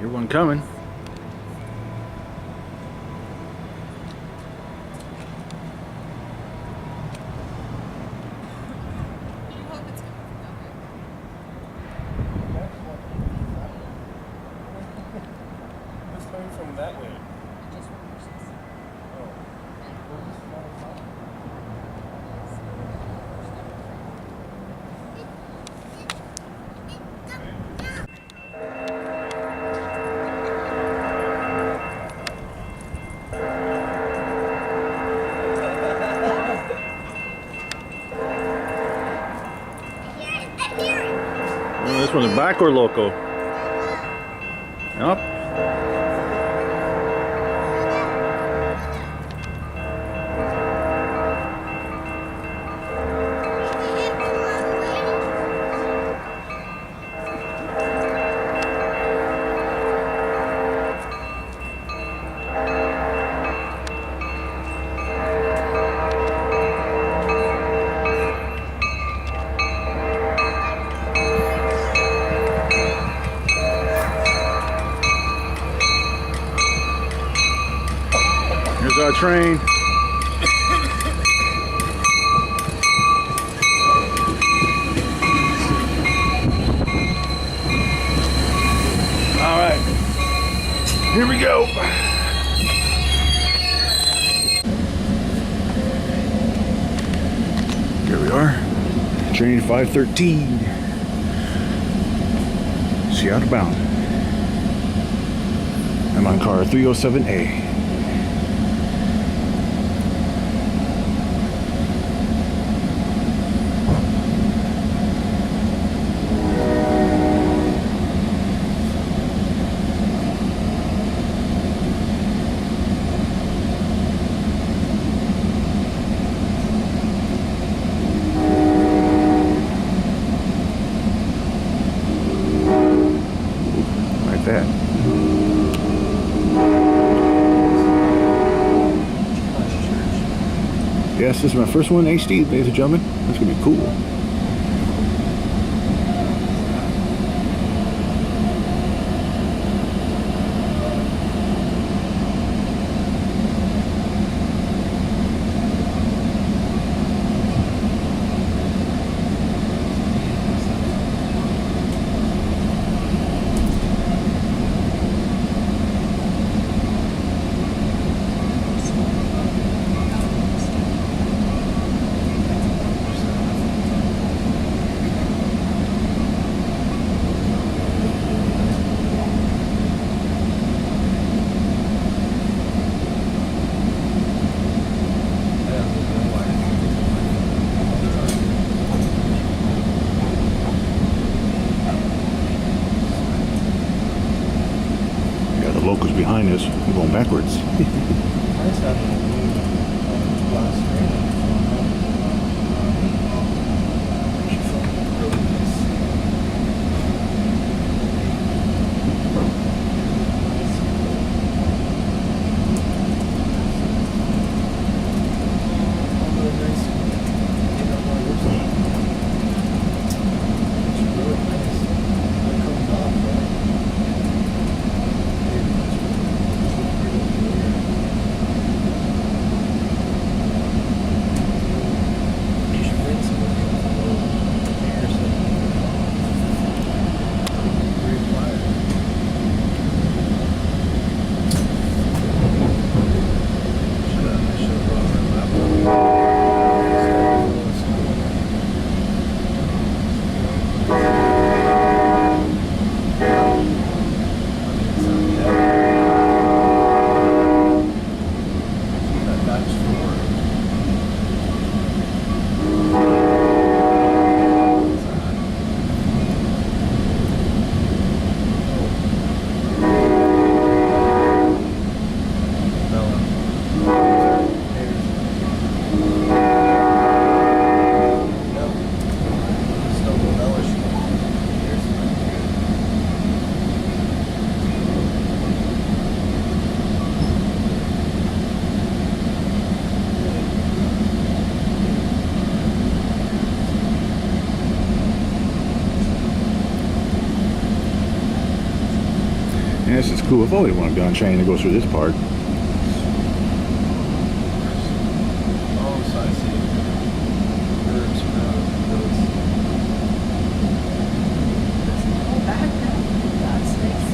Hear one coming. It's coming from that way. Oh, this one's back or loco? Yep. Here's our train. All right, here we go. Here we are, train 513, Seattle bound. I'm on car 307A. That. Yes, this is my first one HD, ladies and gentlemen. That's gonna be cool. The locals behind us. We're going backwards. cool. I've always wanted to be on a train that goes through this park. Oh, so I see. Birds around those. Oh, back now. That's nice.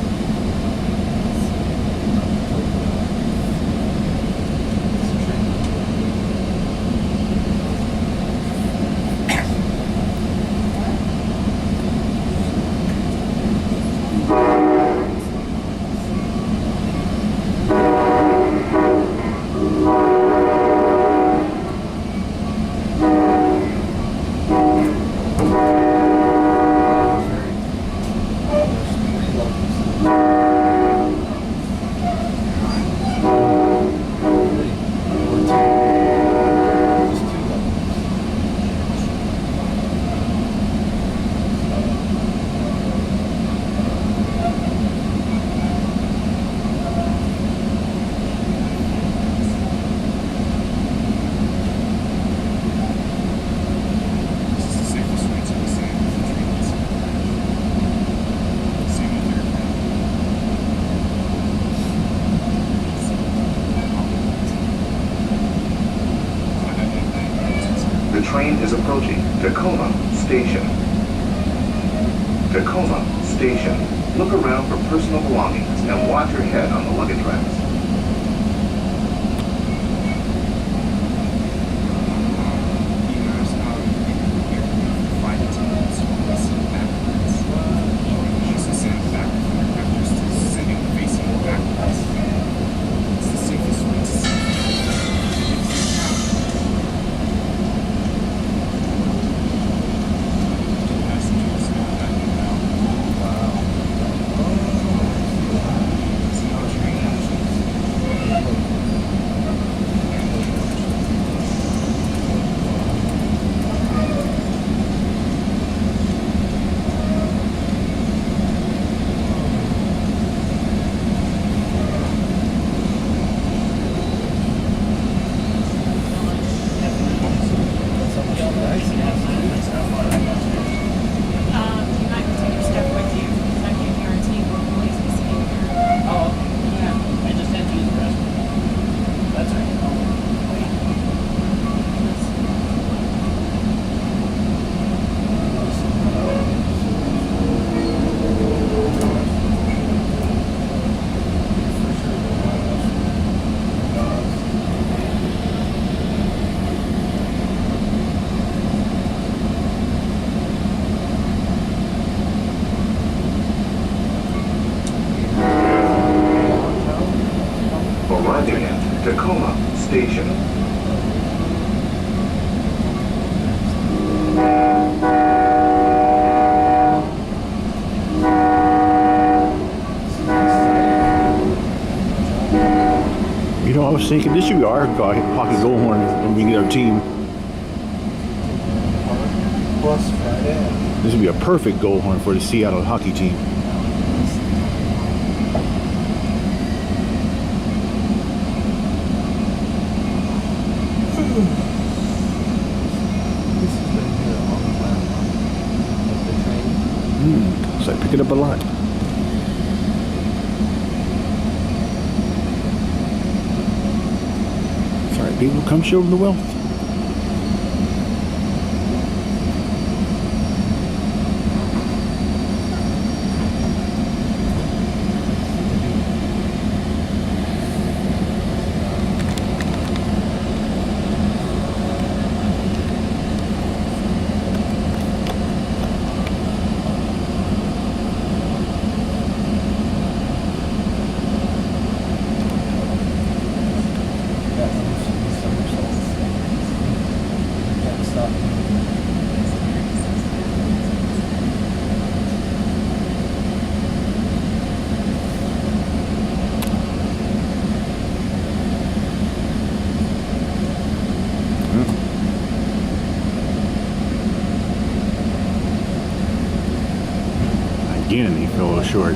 The train is approaching Tacoma Station. Tacoma Station. Look around for personal belongings and watch your head on the luggage racks. You might take your stuff with you. I can guarantee we'll always be sitting here. Oh, Yeah. I just had to use the restroom. That's right. Arriving at Tacoma Station. You know, I was thinking this should be our hockey goal horn when we get our team. Plus Friday. This would be a perfect goal horn for the Seattle hockey team. This has been here a long time. Like the train. It's like picking up a lot. Sorry, people, come show them the wealth. Again, he fell short.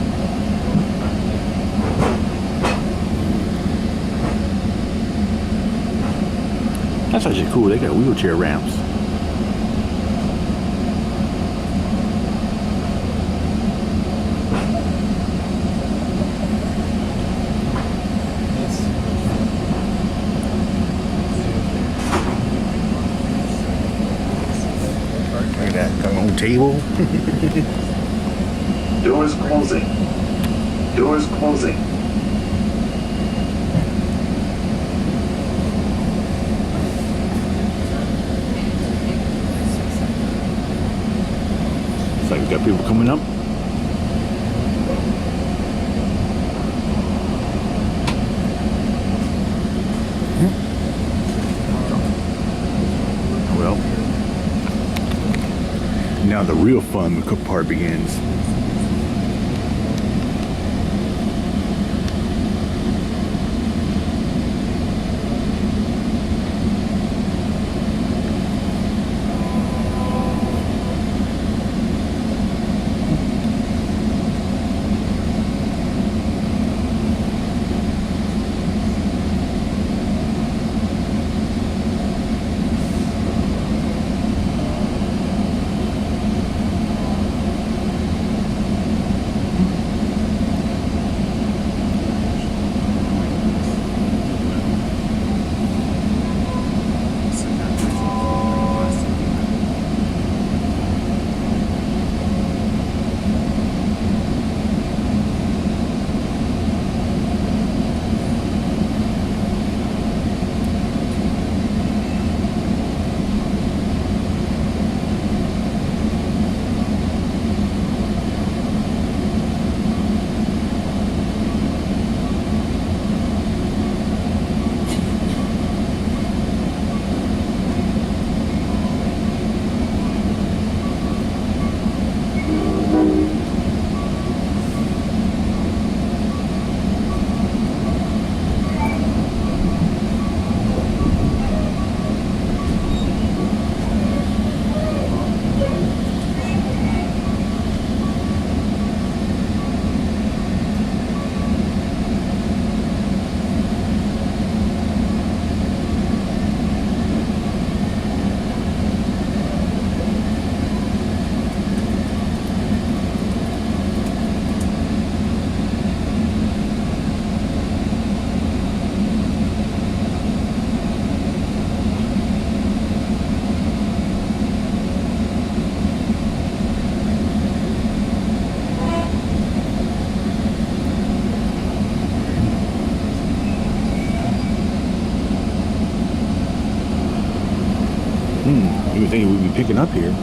That's actually cool. They got wheelchair ramps. table. Doors closing. Doors closing. It's like we got people coming up. Well, now the real fun part begins. You would think we'd be picking up here.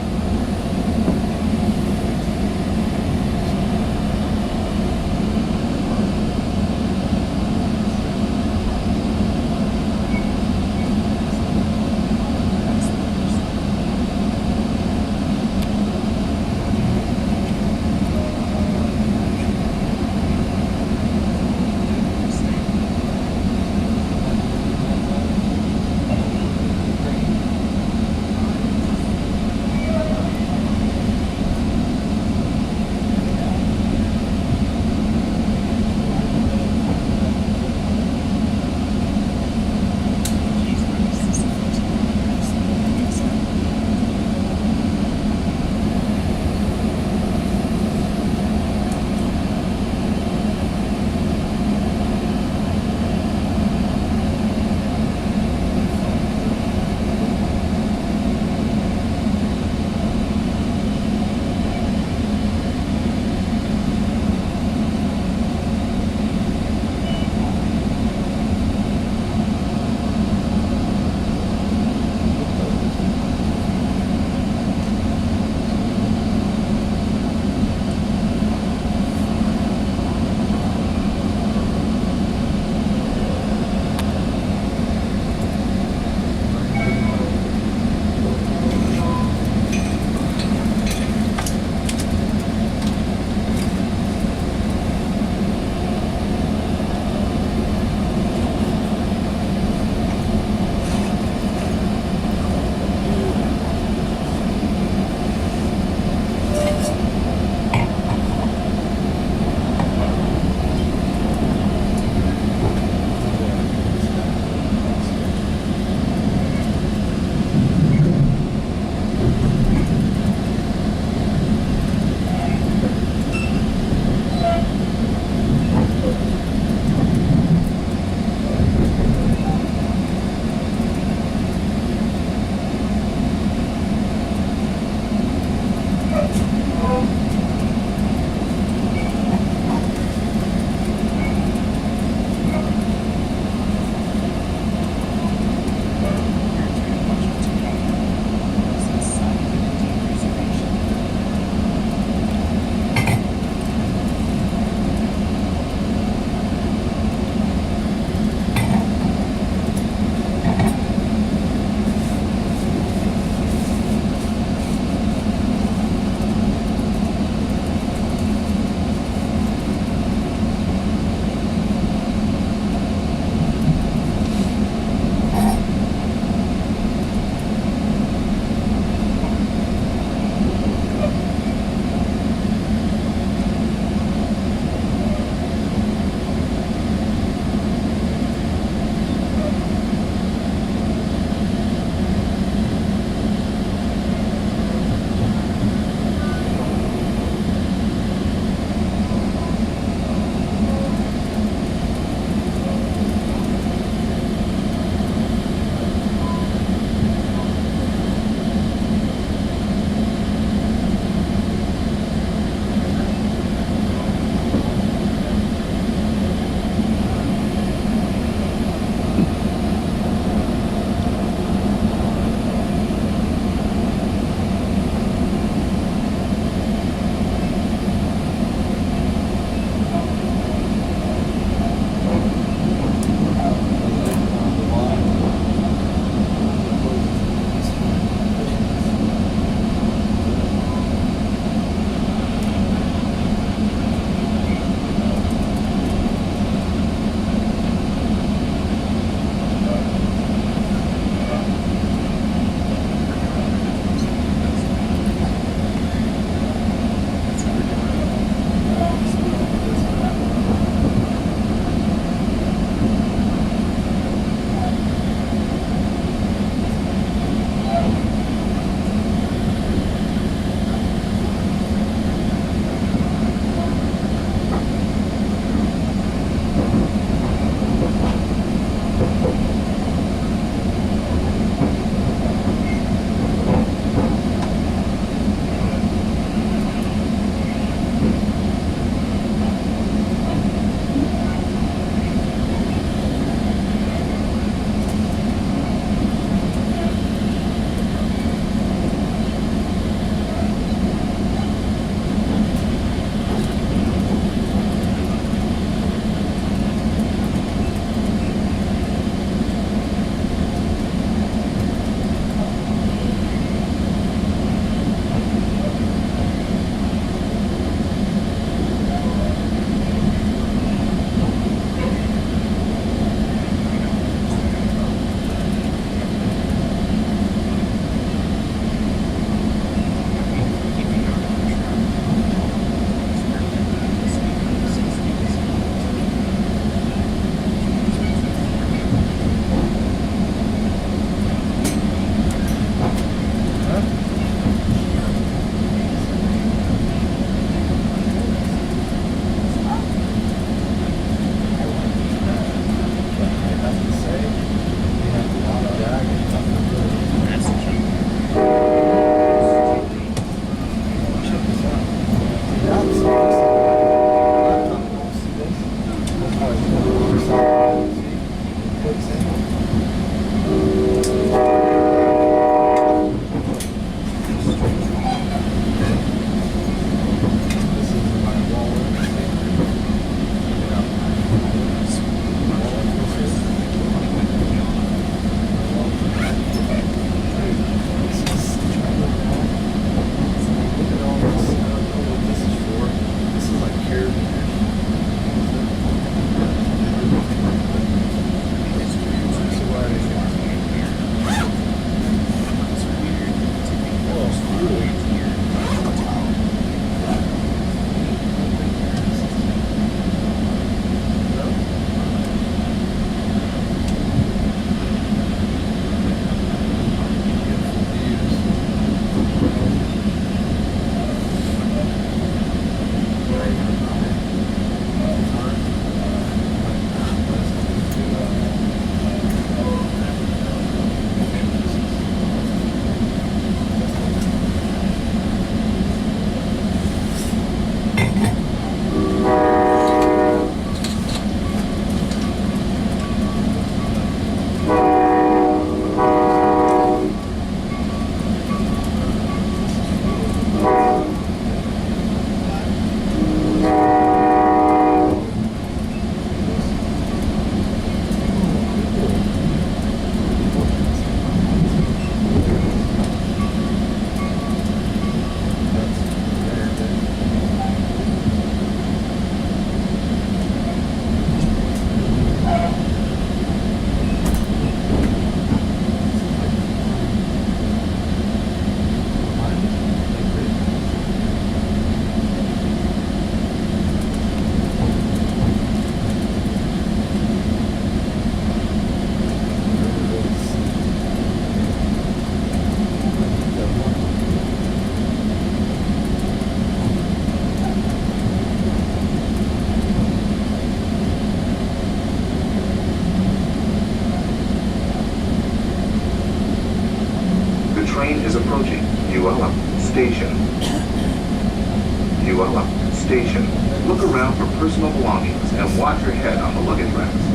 train is approaching ULM Station. ULM Station. Look around for personal belongings and watch your head on the luggage racks.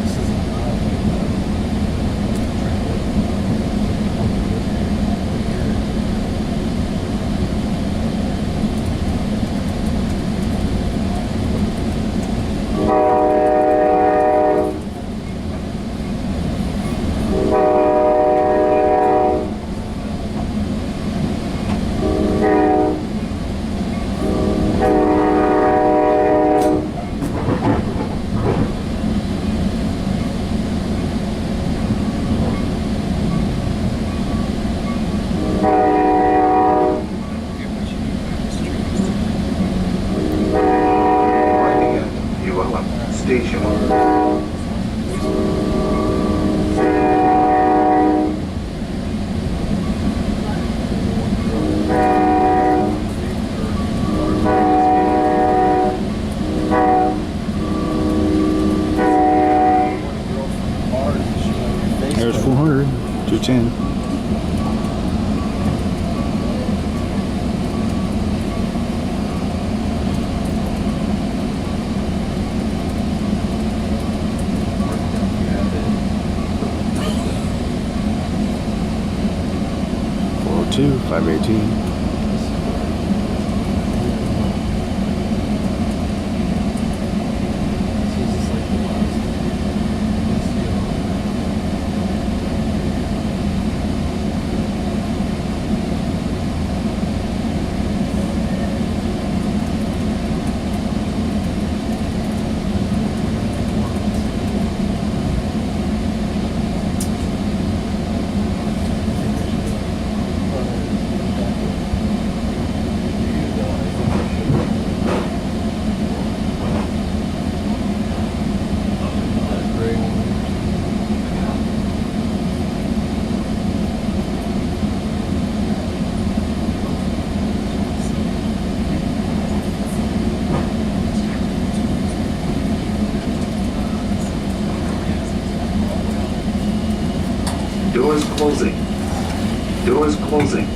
There's 400, 210. Two, 518. Doors closing. Doors closing.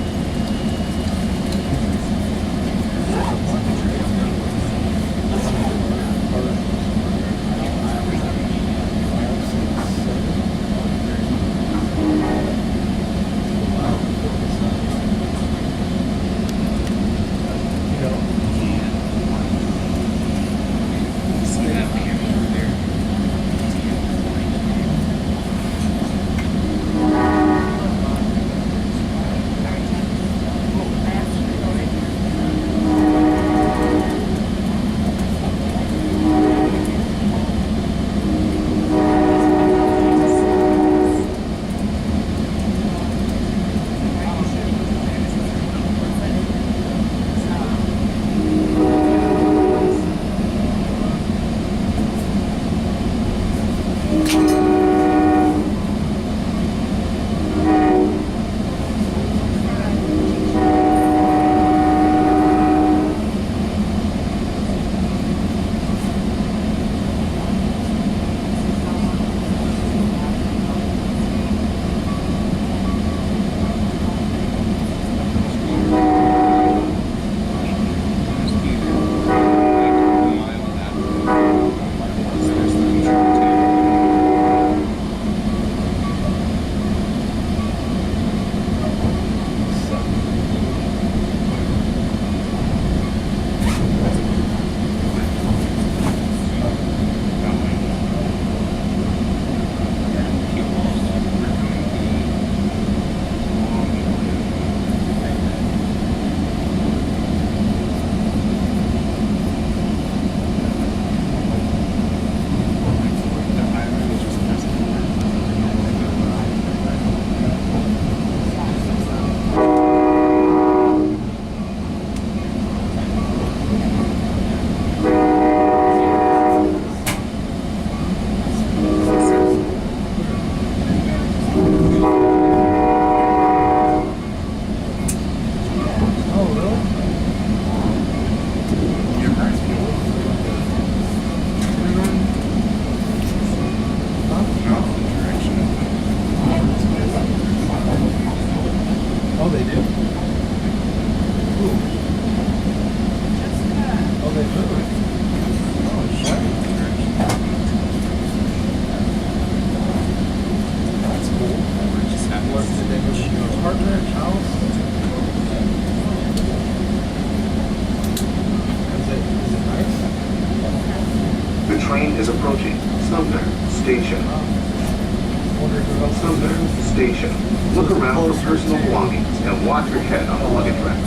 wonder who else is Sumner there. Station. Look around for personal belongings and watch your head on the luggage rack.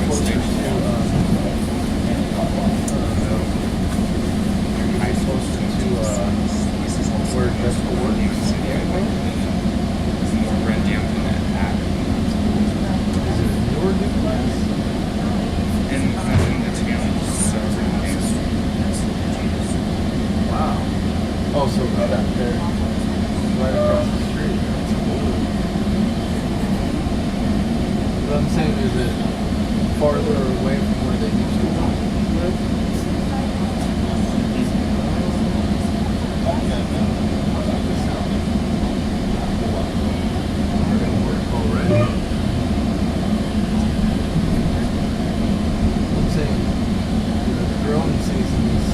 Closer to, closer to, where Jessica works. More red down than that app. Is it your duplex? And the challenge is so Wow. Oh, so that there, right across the street. That's cool. But I'm saying, is it farther away from where they used to live? We're gonna work already. I'm saying, the growing season is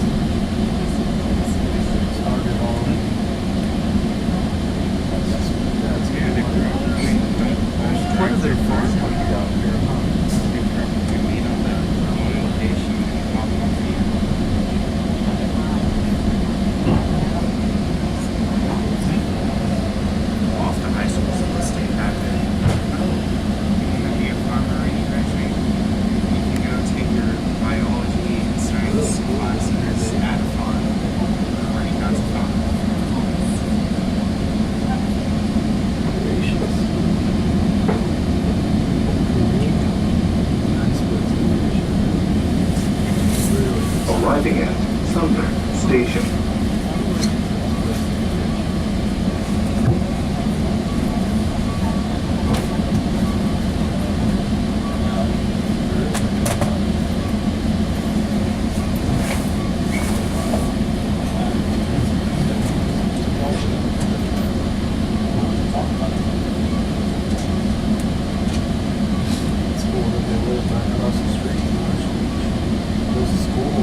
started already. That's Yeah, they cool. grew up. I mean, don't Part of their farm might be out here, huh? they grew up to meet on the one location and pop off here. Off the high school, so let's stay back there. You want to be a farmer and you graduate, you can go take your biology and science classes at a farm. Already got a farm. Arriving at Sumner Station. It's cool that they live right across the street. Goes to school.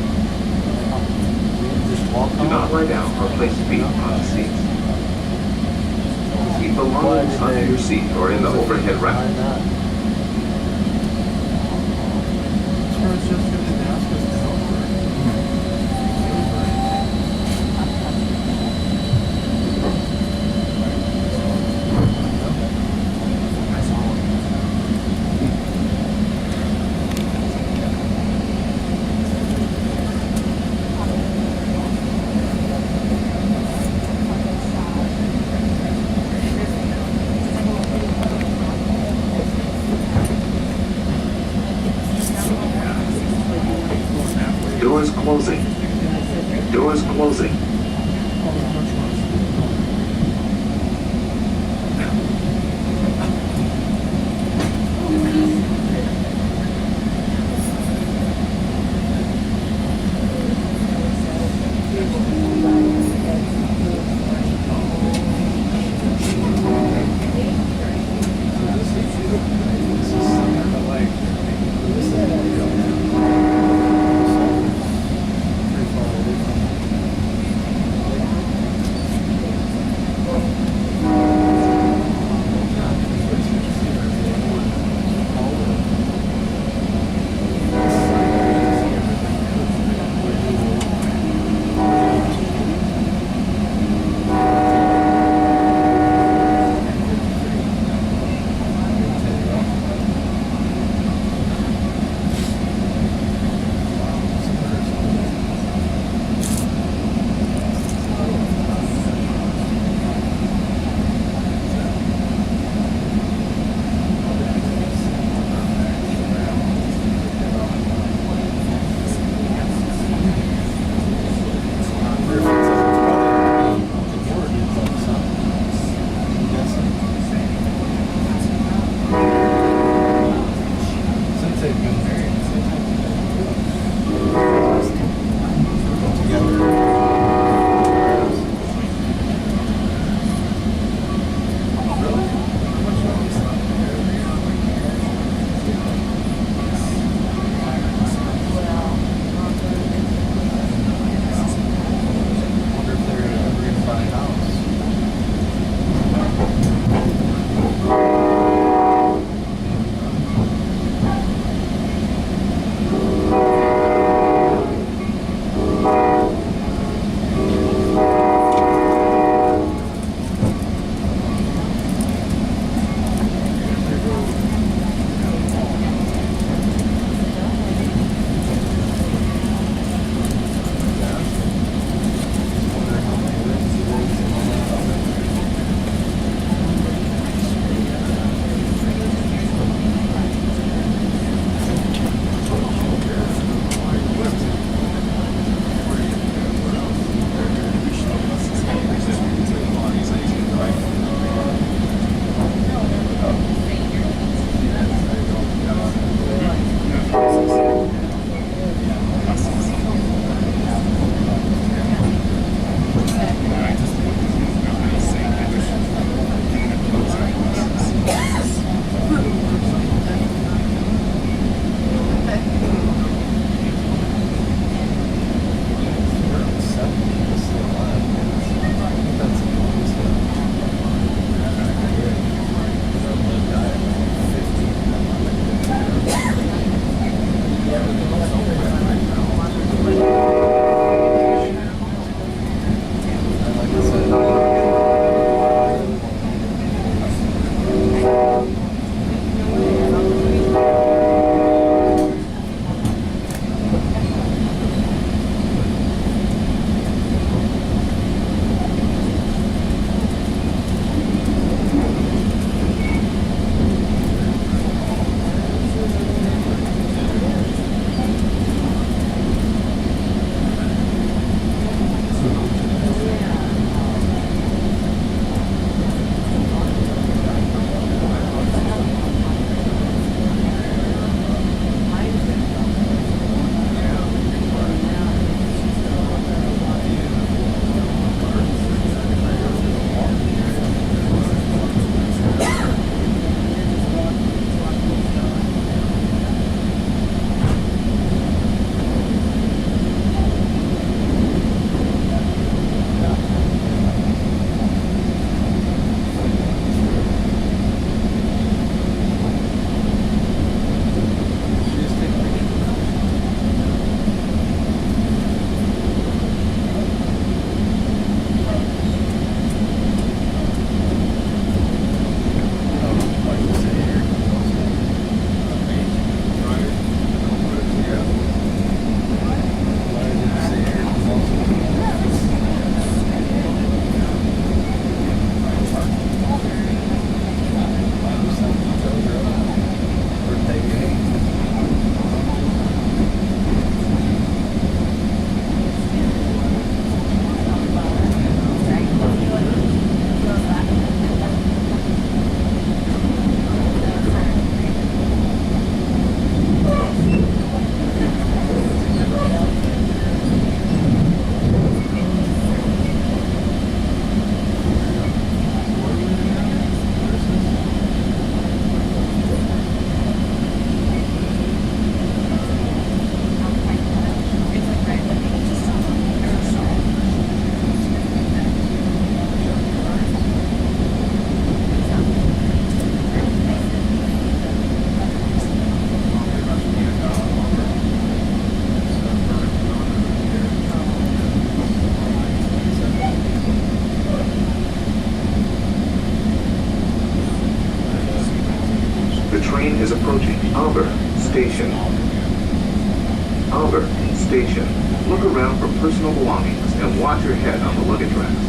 Just walk Do not home. lie down or place feet on the seats. Keep belongings under your seat or in the overhead rack. Behind that. Sure, it's just gonna ask us to help her. Doors closing. Doors closing. train is approaching Auburn Station. Auburn Station. Look around for personal belongings and watch your head on the luggage racks.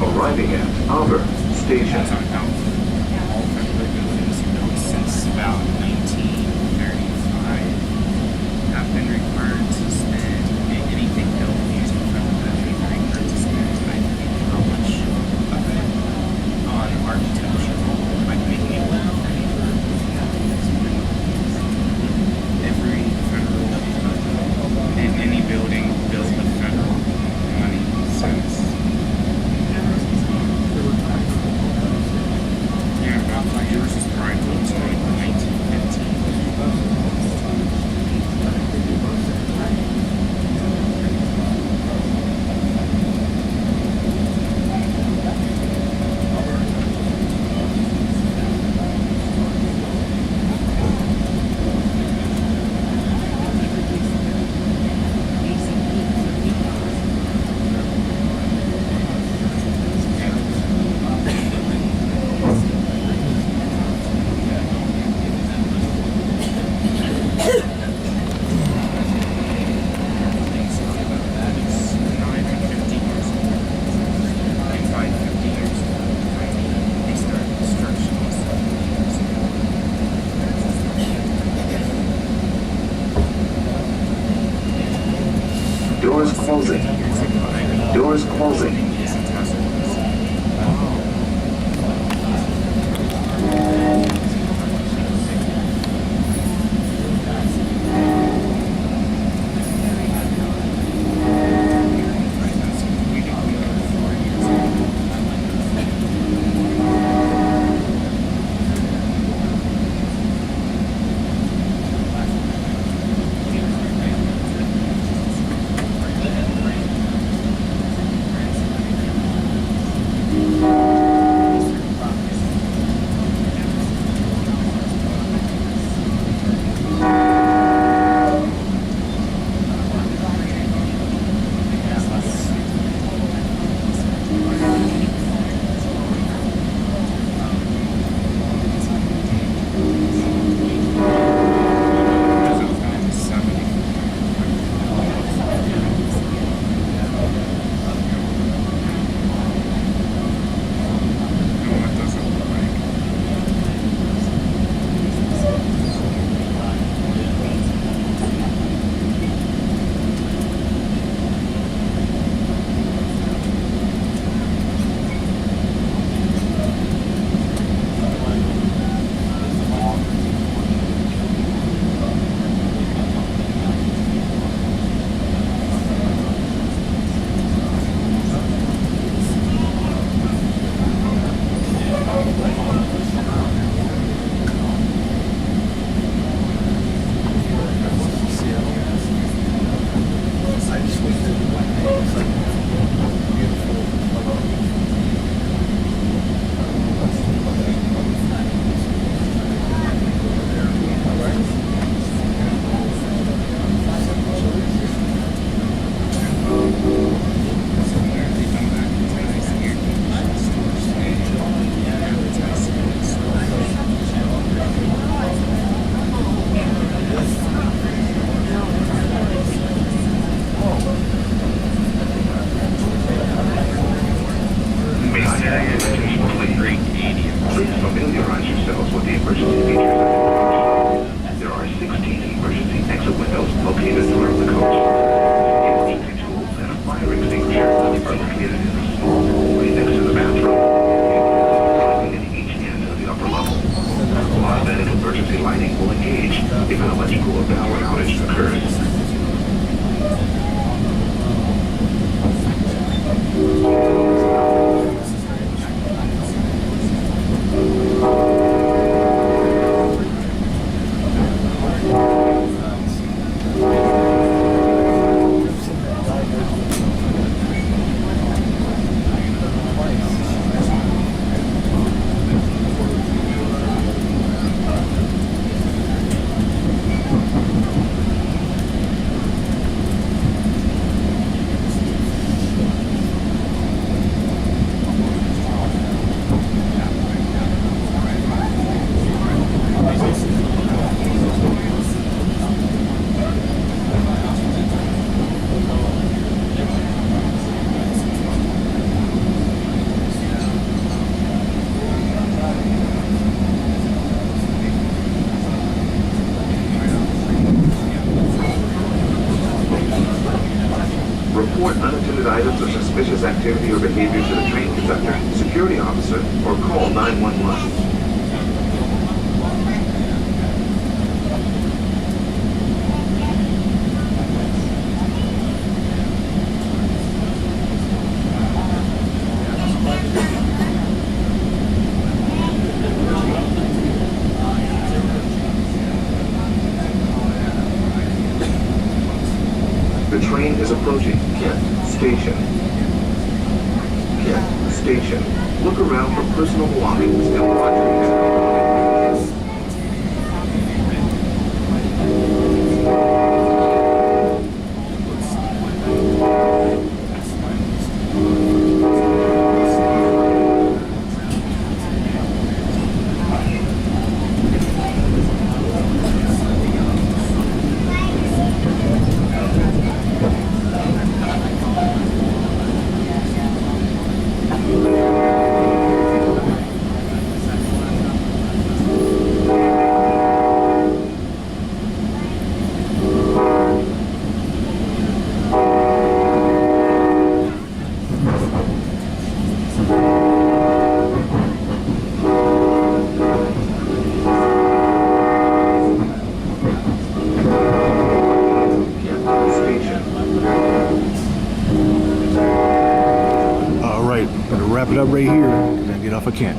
Arriving at Auburn Station. That's on how all federal buildings since about 1935 have been required to spend anything built using federal money. They're required to spend, I think, how much of it on architecture, like making it look pretty. Every federal and any building built with federal money since. Yeah, about 5 years is probably built to like 1950. Doors closing. Doors closing. Report unattended items or suspicious activity or behavior to the train conductor, security officer, or call 911. The train is approaching Kent Station. Kent Station. Look around for personal belongings and watch your head. Kent Station. All right, gonna wrap it up right here and then get off of Kent.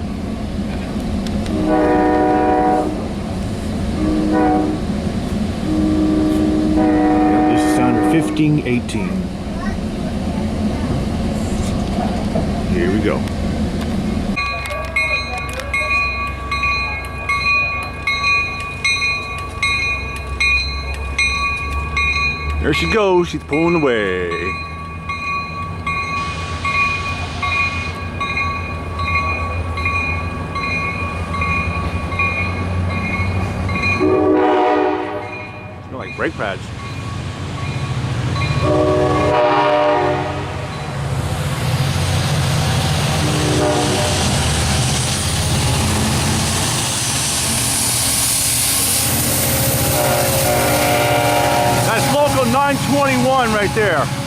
Yep, this is on 1518. Here we go. There she goes, she's pulling away. Smell like brake pads. That's local 921 right there.